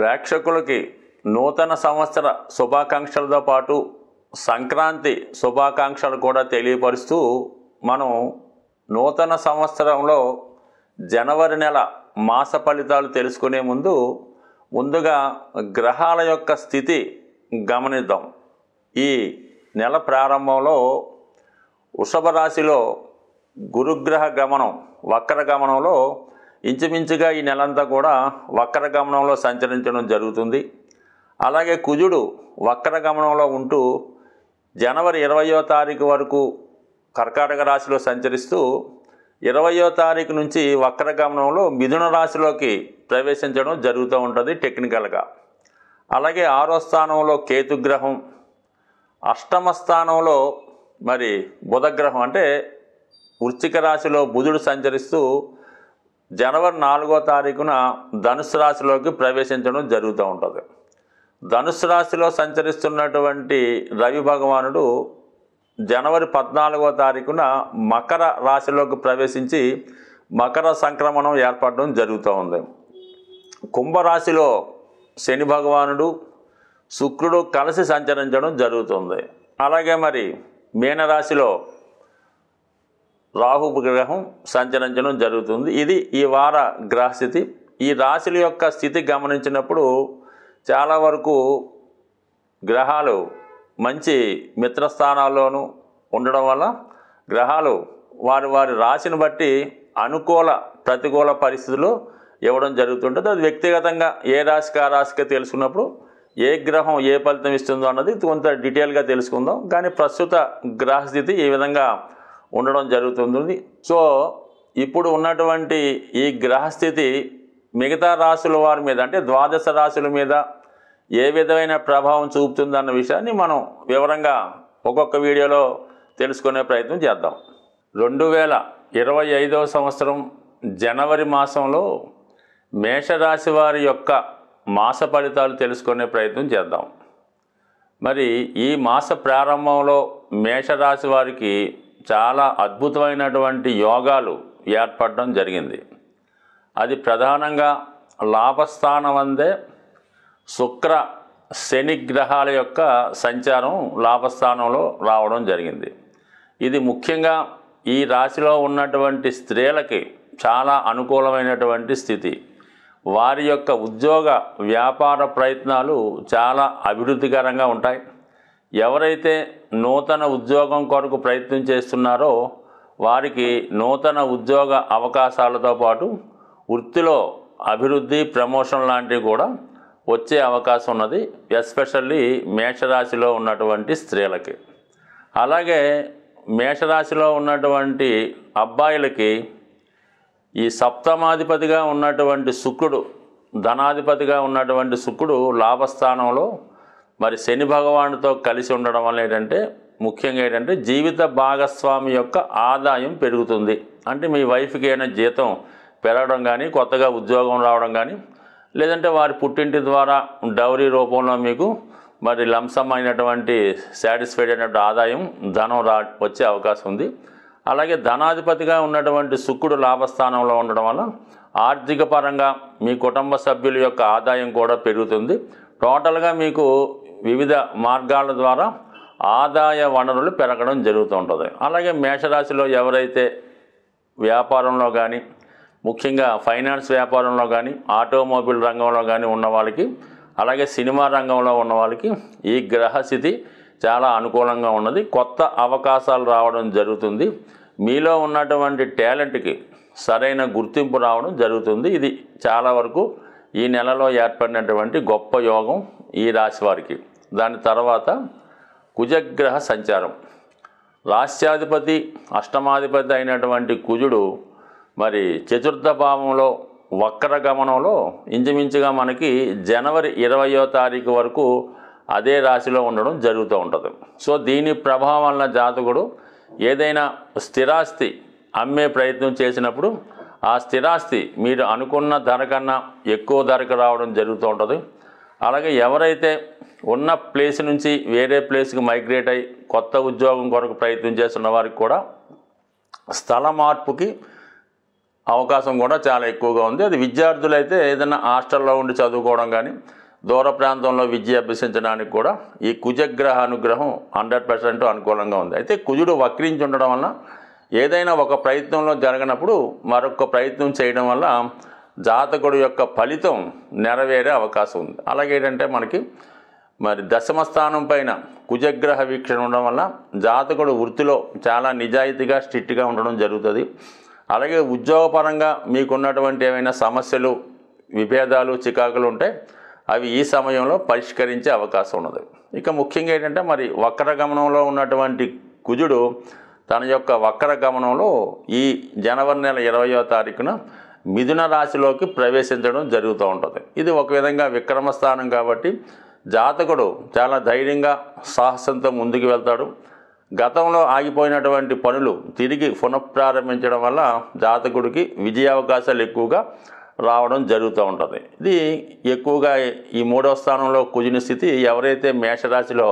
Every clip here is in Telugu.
ప్రేక్షకులకి నూతన సంవత్సర శుభాకాంక్షలతో పాటు సంక్రాంతి శుభాకాంక్షలు కూడా తెలియపరుస్తూ మనం నూతన సంవత్సరంలో జనవరి నెల మాస ఫలితాలు తెలుసుకునే ముందుగా గ్రహాల యొక్క స్థితి గమనిద్దాం. ఈ నెల ప్రారంభంలో వృషభ రాశిలో గురుగ్రహ గమనం వక్ర గమనంలో ఇంచుమించుగా ఈ నెలంతా కూడా వక్ర గమనంలో సంచరించడం జరుగుతుంది. అలాగే కుజుడు వక్ర గమనంలో ఉంటూ జనవరి 20వ తారీఖు వరకు కర్కాటక రాశిలో సంచరిస్తూ 20వ తారీఖు నుంచి వక్ర గమనంలో మిథున రాశిలోకి ప్రవేశించడం జరుగుతూ ఉంటుంది టెక్నికల్గా. అలాగే 6వ స్థానంలో కేతుగ్రహం, అష్టమ స్థానంలో మరి బుధగ్రహం అంటే వృశ్చిక రాశిలో బుధుడు సంచరిస్తూ జనవరి 4వ తారీఖున ధనుసు రాశిలోకి ప్రవేశించడం జరుగుతూ ఉంటుంది. ధనుసు రాశిలో సంచరిస్తున్నటువంటి రవి భగవానుడు జనవరి 14వ తారీఖున మకర రాశిలోకి ప్రవేశించి మకర సంక్రమణం ఏర్పడడం జరుగుతూ ఉంది. కుంభరాశిలో శని భగవానుడు శుక్రుడు కలిసి సంచరించడం జరుగుతుంది. అలాగే మరి మీనరాశిలో రాహు గ్రహం సంచరించడం జరుగుతుంది. ఇది ఈ వార గ్రహస్థితి. ఈ రాశుల యొక్క స్థితి గమనించినప్పుడు చాలా వరకు గ్రహాలు మంచి మిత్రస్థానాల్లోనూ ఉండడం వల్ల గ్రహాలు వారి రాశిని బట్టి అనుకూల ప్రతికూల పరిస్థితులు ఇవ్వడం జరుగుతుంటుంది. అది వ్యక్తిగతంగా ఏ రాశికి ఆ రాశికి తెలుసుకున్నప్పుడు ఏ గ్రహం ఏ ఫలితం ఇస్తుందో అన్నది కొంత డీటెయిల్గా తెలుసుకుందాం. కానీ ప్రస్తుత గ్రహస్థితి ఈ విధంగా ఉండడం జరుగుతుంది. సో ఇప్పుడు ఉన్నటువంటి ఈ గ్రహస్థితి మిగతా రాశుల వారి మీద అంటే ద్వాదశ రాశుల మీద ఏ విధమైన ప్రభావం చూపుతుందన్న విషయాన్ని మనం వివరంగా ఒక్కొక్క వీడియోలో తెలుసుకునే ప్రయత్నం చేద్దాం. 2025వ సంవత్సరం జనవరి మాసంలో మేషరాశి వారి యొక్క మాస ఫలితాలు తెలుసుకునే ప్రయత్నం చేద్దాం. మరి ఈ మాస ప్రారంభంలో మేషరాశి వారికి చాలా అద్భుతమైనటువంటి యోగాలు ఏర్పడడం జరిగింది. అది ప్రధానంగా లాభస్థానం అందే శుక్ర శని గ్రహాల యొక్క సంచారం లాభస్థానంలో రావడం జరిగింది. ఇది ముఖ్యంగా ఈ రాశిలో ఉన్నటువంటి స్త్రీలకి చాలా అనుకూలమైనటువంటి స్థితి. వారి యొక్క ఉద్యోగ వ్యాపార ప్రయత్నాలు చాలా అభివృద్ధికరంగా ఉంటాయి. ఎవరైతే నూతన ఉద్యోగం కొరకు ప్రయత్నం చేస్తున్నారో వారికి నూతన ఉద్యోగ అవకాశాలతో పాటు వృత్తిలో అభివృద్ధి ప్రమోషన్ లాంటివి కూడా వచ్చే అవకాశం ఉన్నది, ఎస్పెషల్లీ మేషరాశిలో ఉన్నటువంటి స్త్రీలకి. అలాగే మేషరాశిలో ఉన్నటువంటి అబ్బాయిలకి ఈ సప్తమాధిపతిగా ఉన్నటువంటి శుక్రుడు, ధనాధిపతిగా ఉన్నటువంటి శుక్రుడు లాభస్థానంలో మరి శని భగవానుడితో కలిసి ఉండడం వల్ల ముఖ్యంగా జీవిత భాగస్వామి యొక్క ఆదాయం పెరుగుతుంది. అంటే మీ వైఫ్కి అయినా జీతం పెరగడం కానీ, కొత్తగా ఉద్యోగం రావడం కానీ, లేదంటే వారి పుట్టింటి ద్వారా డౌరీ రూపంలో మీకు మరి లంసమ్ అయినటువంటి సాటిస్ఫైడ్ అయినటువంటి ఆదాయం ధనం వచ్చే అవకాశం ఉంది. అలాగే ధనాధిపతిగా ఉన్నటువంటి శుక్రుడు లాభస్థానంలో ఉండడం వల్ల ఆర్థిక పరంగా మీ కుటుంబ సభ్యుల యొక్క ఆదాయం కూడా పెరుగుతుంది. టోటల్గా మీకు వివిధ మార్గాల ద్వారా ఆదాయ వనరులు పెరగడం జరుగుతూ ఉంటుంది. అలాగే మేషరాశిలో ఎవరైతే వ్యాపారంలో కానీ, ముఖ్యంగా ఫైనాన్స్ వ్యాపారంలో కానీ, ఆటోమొబైల్ రంగంలో కానీ ఉన్న వాళ్ళకి, అలాగే సినిమా రంగంలో ఉన్న వాళ్ళకి ఈ గ్రహస్థితి చాలా అనుకూలంగా ఉన్నది. కొత్త అవకాశాలు రావడం జరుగుతుంది. మీలో ఉన్నటువంటి టాలెంట్కి సరైన గుర్తింపు రావడం జరుగుతుంది. ఇది చాలా వరకు ఈ నెలలో ఏర్పడినటువంటి గొప్ప యోగం ఈ రాశి వారికి. దాని తర్వాత కుజగ్రహ సంచారం. రాష్ట్రాధిపతి అష్టమాధిపతి అయినటువంటి కుజుడు మరి చతుర్థ భావంలో వక్ర గమనంలో ఇంచుమించుగా మనకి జనవరి 20వ తారీఖు వరకు అదే రాశిలో ఉండడం జరుగుతూ ఉంటుంది. సో దీని ప్రభావం వల్ల జాతకుడు ఏదైనా స్థిరాస్తి అమ్మే ప్రయత్నం చేసినప్పుడు ఆ స్థిరాస్తి మీరు అనుకున్న ధర కన్నా ఎక్కువ ధరకు రావడం జరుగుతూ ఉంటుంది. అలాగే ఎవరైతే ఉన్న ప్లేస్ నుంచి వేరే ప్లేస్కి మైగ్రేట్ అయ్యి కొత్త ఉద్యోగం కొరకు ప్రయత్నం చేస్తున్న వారికి కూడా స్థల మార్పుకి అవకాశం కూడా చాలా ఎక్కువగా ఉంది. అది విద్యార్థులైతే ఏదైనా హాస్టల్లో ఉండి చదువుకోవడం కానీ దూర ప్రాంతంలో విద్య అభ్యసించడానికి కూడా ఈ కుజగ్రహ అనుగ్రహం 100% అనుకూలంగా ఉంది. అయితే కుజుడు వక్రించి ఉండడం వలన ఏదైనా ఒక ప్రయత్నంలో జరగనప్పుడు మరొక ప్రయత్నం చేయడం వల్ల జాతకుడు యొక్క ఫలితం నెరవేరే అవకాశం ఉంది. అలాగే ఏంటంటే మనకి మరి దశమ స్థానం పైన కుజగ్రహ వీక్షణ ఉండడం వల్ల జాతకుడు వృత్తిలో చాలా నిజాయితీగా స్ట్రిక్ట్గా ఉండడం జరుగుతుంది. అలాగే ఉద్యోగపరంగా మీకున్నటువంటి ఏమైనా సమస్యలు, విభేదాలు, చికాకులు ఉంటే అవి ఈ సమయంలో పరిష్కరించే అవకాశం ఉన్నది. ఇక ముఖ్యంగా ఏంటంటే మరి వక్ర గమనంలో ఉన్నటువంటి కుజుడు తన యొక్క వక్ర గమనంలో ఈ జనవరి నెల 20వ తారీఖున మిథున రాశిలోకి ప్రవేశించడం జరుగుతూ ఉంటుంది. ఇది ఒక విధంగా విక్రమ స్థానం కాబట్టి జాతకుడు చాలా ధైర్యంగా సాహసంతో ముందుకు వెళ్తాడు. గతంలో ఆగిపోయినటువంటి పనులు తిరిగి పునఃప్రారంభించడం వల్ల జాతకుడికి విజయావకాశాలు ఎక్కువగా రావడం జరుగుతూ ఉంటుంది. ఇది ఎక్కువగా ఈ 3వ స్థానంలో కుజుని స్థితి ఎవరైతే మేషరాశిలో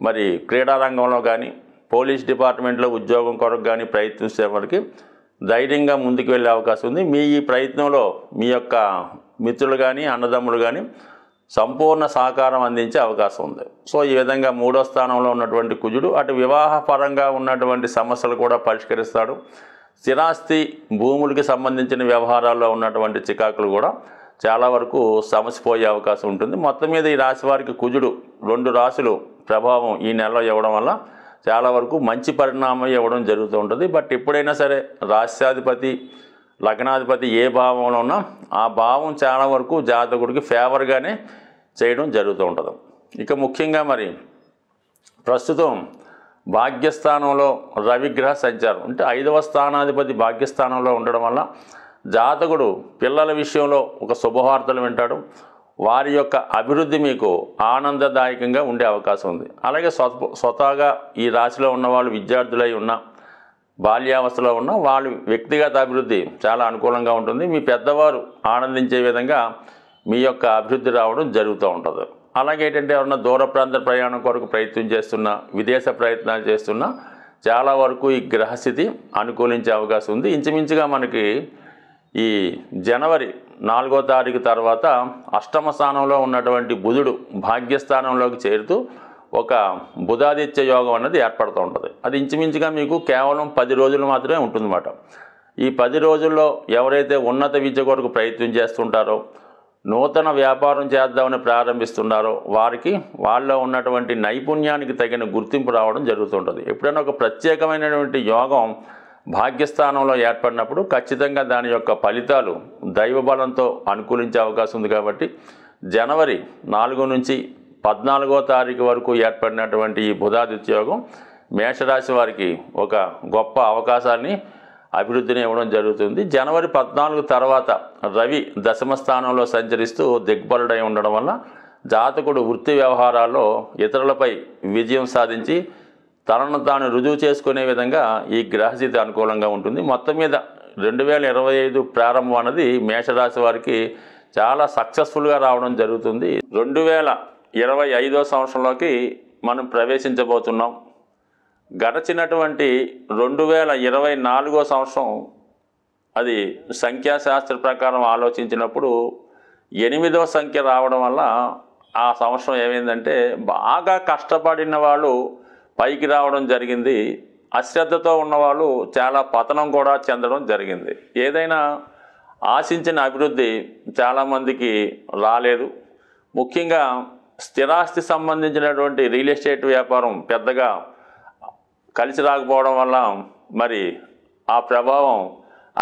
మరి క్రీడారంగంలో కానీ పోలీస్ డిపార్ట్మెంట్లో ఉద్యోగం కొరకు కానీ ప్రయత్నించే వారికి ధైర్యంగా ముందుకు వెళ్ళే అవకాశం ఉంది. మీ ఈ ప్రయత్నంలో మీ యొక్క మిత్రులు కానీ అన్నదమ్ములు కానీ సంపూర్ణ సహకారం అందించే అవకాశం ఉంది. సో ఈ విధంగా 3వ స్థానంలో ఉన్నటువంటి కుజుడు అటు వివాహపరంగా ఉన్నటువంటి సమస్యలు కూడా పరిష్కరిస్తాడు. స్థిరాస్తి భూములకి సంబంధించిన వ్యవహారాల్లో ఉన్నటువంటి చికాకులు కూడా చాలా వరకు సమసిపోయే అవకాశం ఉంటుంది. మొత్తం మీద ఈ రాశి వారికి కుజుడు 2 రాశులు ప్రభావం ఈ నెలలో ఇవ్వడం వల్ల చాలా వరకు మంచి పరిణామం ఇవ్వడం జరుగుతూ ఉంటుంది. బట్ ఎప్పుడైనా సరే రాశ్యాధిపతి లగ్నాధిపతి ఏ భావంలో ఉన్నా ఆ భావం చాలా వరకు జాతకుడికి ఫేవర్గానే చేయడం జరుగుతూ ఉంటుంది. ఇక ముఖ్యంగా మరి ప్రస్తుతం భాగ్యస్థానంలో రవిగ్రహ సంచారం అంటే 5వ స్థానాధిపతి భాగ్యస్థానంలో ఉండడం వల్ల జాతకుడు పిల్లల విషయంలో ఒక శుభవార్తలు వింటాడు. వారి యొక్క అభివృద్ధి మీకు ఆనందదాయకంగా ఉండే అవకాశం ఉంది. అలాగే స్వతహాగా ఈ రాశిలో ఉన్న వాళ్ళు విద్యార్థులై ఉన్న బాల్యావస్థలో ఉన్న వాళ్ళు వ్యక్తిగత అభివృద్ధి చాలా అనుకూలంగా ఉంటుంది. మీ పెద్దవారు ఆనందించే విధంగా మీ యొక్క అభివృద్ధి రావడం జరుగుతూ ఉంటుంది. అలాగే ఏంటంటే ఎవరన్నా దూర ప్రాంత ప్రయాణం కొరకు ప్రయత్నం చేస్తున్నా, విదేశ ప్రయత్నాలు చేస్తున్నా చాలా వరకు ఈ గ్రహస్థితి అనుకూలించే అవకాశం ఉంది. ఇంచుమించుగా మనకి ఈ జనవరి 4వ తారీఖు తర్వాత అష్టమ స్థానంలో ఉన్నటువంటి బుధుడు భాగ్యస్థానంలోకి చేరుతూ ఒక బుధాదిత్య యోగం అన్నది ఏర్పడుతూ ఉంటుంది. అది ఇంచుమించుగా మీకు కేవలం 10 రోజులు మాత్రమే ఉంటుందన్నమాట. ఈ 10 రోజుల్లో ఎవరైతే ఉన్నత విద్య కొరకు ప్రయత్నం చేస్తుంటారో, నూతన వ్యాపారం చేద్దామని ప్రారంభిస్తున్నారో వారికి వాళ్ళలో ఉన్నటువంటి నైపుణ్యానికి తగిన గుర్తింపు రావడం జరుగుతుంటుంది. ఎప్పుడైనా ఒక ప్రత్యేకమైనటువంటి యోగం భాగ్యస్థానంలో ఏర్పడినప్పుడు ఖచ్చితంగా దాని యొక్క ఫలితాలు దైవబలంతో అనుకూలించే అవకాశం ఉంది. కాబట్టి జనవరి 4 నుంచి 14వ తారీఖు వరకు ఏర్పడినటువంటి ఈ బుధాదిత్య యోగం మేషరాశి వారికి ఒక గొప్ప అవకాశాన్ని అభివృద్ధిని ఇవ్వడం జరుగుతుంది. జనవరి 14 తర్వాత రవి దశమ స్థానంలో సంచరిస్తూ దిగ్బలుడై ఉండడం వల్ల జాతకుడు వృత్తి వ్యవహారాల్లో ఇతరులపై విజయం సాధించి తనను తాను రుజువు చేసుకునే విధంగా ఈ గ్రహస్థితి అనుకూలంగా ఉంటుంది. మొత్తం మీద 2025 ప్రారంభం అన్నది మేషరాశి వారికి చాలా సక్సెస్ఫుల్గా రావడం జరుగుతుంది. 2025వ సంవత్సరంలోకి మనం ప్రవేశించబోతున్నాం. గడచినటువంటి 2024వ సంవత్సరం అది సంఖ్యాశాస్త్ర ప్రకారం ఆలోచించినప్పుడు 8వ సంఖ్య రావడం వల్ల ఆ సంవత్సరం ఏమైందంటే బాగా కష్టపడిన వాళ్ళు పైకి రావడం జరిగింది. అశ్రద్ధతో ఉన్నవాళ్ళు చాలా పతనం కూడా చెందడం జరిగింది. ఏదైనా ఆశించిన అభివృద్ధి చాలామందికి రాలేదు. ముఖ్యంగా స్థిరాస్తి సంబంధించినటువంటి రియల్ ఎస్టేట్ వ్యాపారం పెద్దగా కలిసి రాకపోవడం వల్ల మరి ఆ ప్రభావం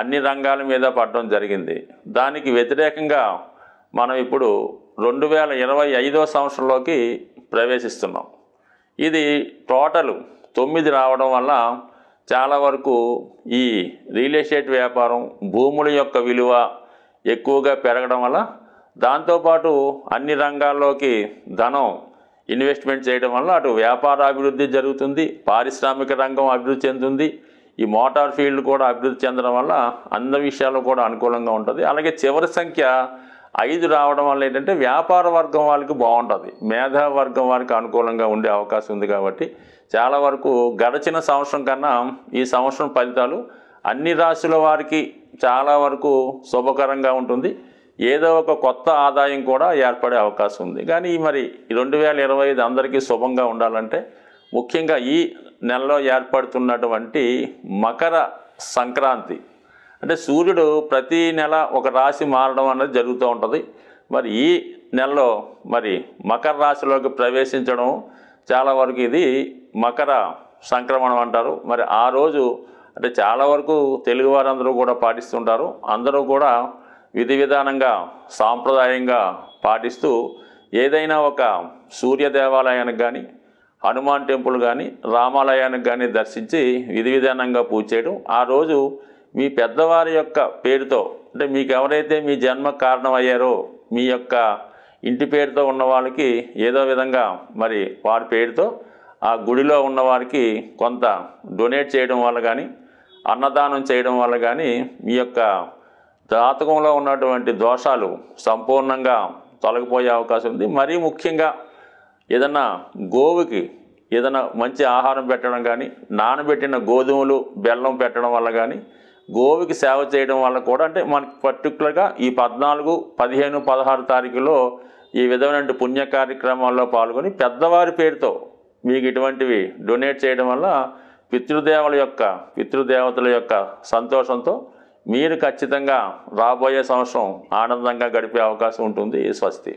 అన్ని రంగాల మీద పడడం జరిగింది. దానికి వ్యతిరేకంగా మనం ఇప్పుడు 2025వ సంవత్సరంలోకి ప్రవేశిస్తున్నాం. ఇది టోటల్ 9 రావడం వల్ల చాలా వరకు ఈ రియల్ ఎస్టేట్ వ్యాపారం భూముల యొక్క విలువ ఎక్కువగా పెరగడం వల్ల దాంతోపాటు అన్ని రంగాల్లోకి ధనం ఇన్వెస్ట్మెంట్ చేయడం వల్ల అటు వ్యాపార అభివృద్ధి జరుగుతుంది, పారిశ్రామిక రంగం అభివృద్ధి చెందుతుంది, ఈ మోటార్ ఫీల్డ్ కూడా అభివృద్ధి చెందడం వల్ల అన్ని విషయాలు కూడా అనుకూలంగా ఉంటుంది. అలాగే చివరి సంఖ్య 5 రావడం వల్ల ఏంటంటే వ్యాపార వర్గం వాళ్ళకి బాగుంటుంది, మేధా వర్గం వారికి అనుకూలంగా ఉండే అవకాశం ఉంది. కాబట్టి చాలా వరకు గడచిన సంవత్సరం కన్నా ఈ సంవత్సరం ఫలితాలు అన్ని రాశుల వారికి చాలా వరకు శుభకరంగా ఉంటుంది. ఏదో ఒక కొత్త ఆదాయం కూడా ఏర్పడే అవకాశం ఉంది. కానీ మరి 2025 అందరికీ శుభంగా ఉండాలంటే ముఖ్యంగా ఈ నెలలో ఏర్పడుతున్నటువంటి మకర సంక్రాంతి అంటే సూర్యుడు ప్రతి నెల ఒక రాశి మారడం అనేది జరుగుతూ ఉంటుంది. మరి ఈ నెలలో మరి మకర రాశిలోకి ప్రవేశించడం చాలా వరకు ఇది మకర సంక్రమణం అంటారు. మరి ఆ రోజు అంటే చాలా వరకు తెలుగు వారందరూ కూడా పాటిస్తుంటారు. అందరూ కూడా విధి విధానంగా సాంప్రదాయంగా పాటిస్తూ ఏదైనా ఒక సూర్య దేవాలయానికి కానీ హనుమాన్ టెంపుల్ కానీ రామాలయానికి కానీ దర్శించి విధి విధానంగా పూజ చేయడం, ఆ రోజు మీ పెద్దవారి యొక్క పేరుతో అంటే మీకు ఎవరైతే మీ జన్మ కారణం అయ్యారో మీ యొక్క ఇంటి పేరుతో ఉన్న వాళ్ళకి ఏదో విధంగా మరి వారి పేరుతో ఆ గుడిలో ఉన్న వారికి కొంత డొనేట్ చేయడం వల్ల కానీ అన్నదానం చేయడం వల్ల కానీ మీ యొక్క జాతకంలో ఉన్నటువంటి దోషాలు సంపూర్ణంగా తొలగిపోయే అవకాశం ఉంది. మరీ ముఖ్యంగా ఏదన్నా గోవుకి ఏదైనా మంచి ఆహారం పెట్టడం కానీ నానబెట్టిన గోధుమలు బెల్లం పెట్టడం వల్ల కానీ గోవుకి సేవ చేయడం వల్ల కూడా అంటే మనకి పర్టికులర్గా ఈ 14, 15, 16 తారీఖులో ఈ విధమైన పుణ్య కార్యక్రమాల్లో పాల్గొని పెద్దవారి పేరుతో మీకు ఇటువంటివి డొనేట్ చేయడం వల్ల పితృదేవతల యొక్క సంతోషంతో మీరు ఖచ్చితంగా రాబోయే సంవత్సరం ఆనందంగా గడిపే అవకాశం ఉంటుంది. స్వస్తి.